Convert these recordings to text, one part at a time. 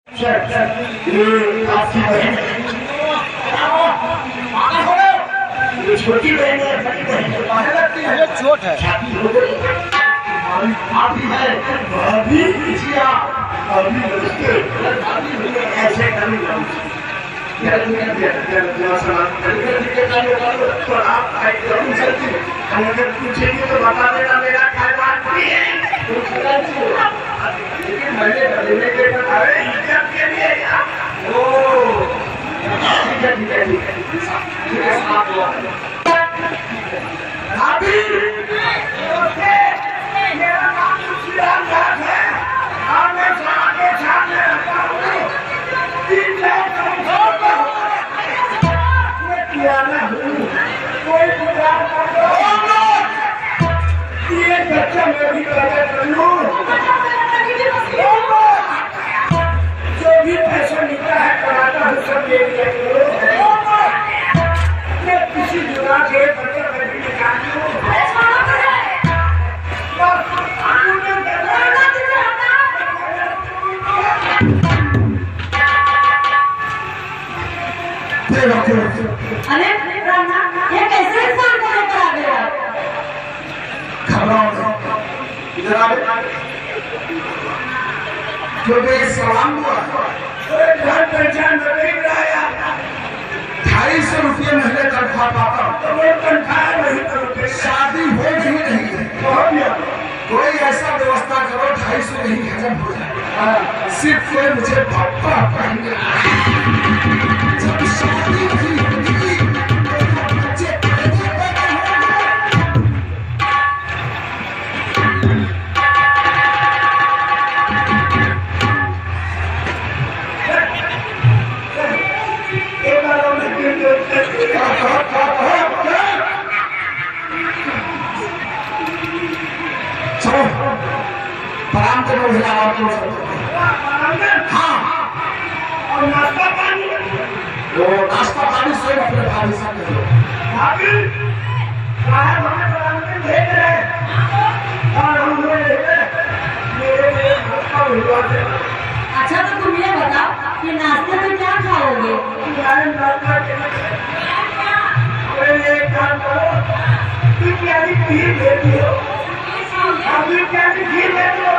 ये आपकी बहन छोटी बहन है, बड़ी बहन है, ये छोट है, शादी हो गई, भाभी है, भाभी किसिया, भाभी नमस्ते, भाभी हुई ऐसे कभी तो आप अगर पूछेंगे तो बता देना मेरा खानपान भी है, लेकिन मैंने बदलने के बताए इज्जत के लिए यार, ओ ठीक है ठीक है ठीक है ठीक है भाभी मेरा नाम सुशीलाल दास है, आगे सामने रहता हूँ, 3 लाख कोई गुजार कर दो, ये बच्चा मैं भी पैदा कर लूँ, जो भी पैसा मिलता है कराता हूँ सब ले लिया करो, मैं किसी जुड़ा के बच्चा मैं भी निकाल लूँ, अरे ये कैसे इंसान को लेकर आ गए आप? इधर आ जो मेरे सलाम हुआ घर पहचान नहीं रहा, 250 रुपये महीने तनख्वाह पाता हूँ, तो वो तनख्वाह नहीं करोगे, शादी हो ही नहीं है, कोई ऐसा व्यवस्था करो 250 नहीं हजम हो जाए, सिर्फ कोई मुझे पापा कहने जब शादी नहीं होगी आराम करो, हाँ, और नाश्ता पानी, वो नाश्ता पानी स्वयं अपने भाभी से करो, भाभी साहब हमें बरामदे भेज रहे और हम मेरे अच्छा तो तुम ये बताओ कि नाश्ते में क्या खाओगे? एक काम करो, तुम प्यारी खीर दे दियो, अभी प्यारी खीर दे दियो,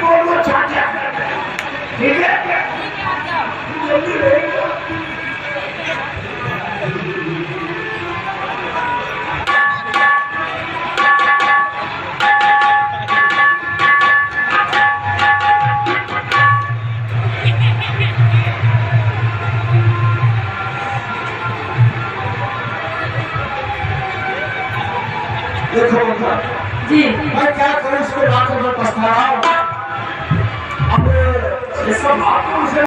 बोलो चाचा, ठीक है? जल्दी रहेगा। देखो जी, मैं क्या करूं इसको बात में पछतावा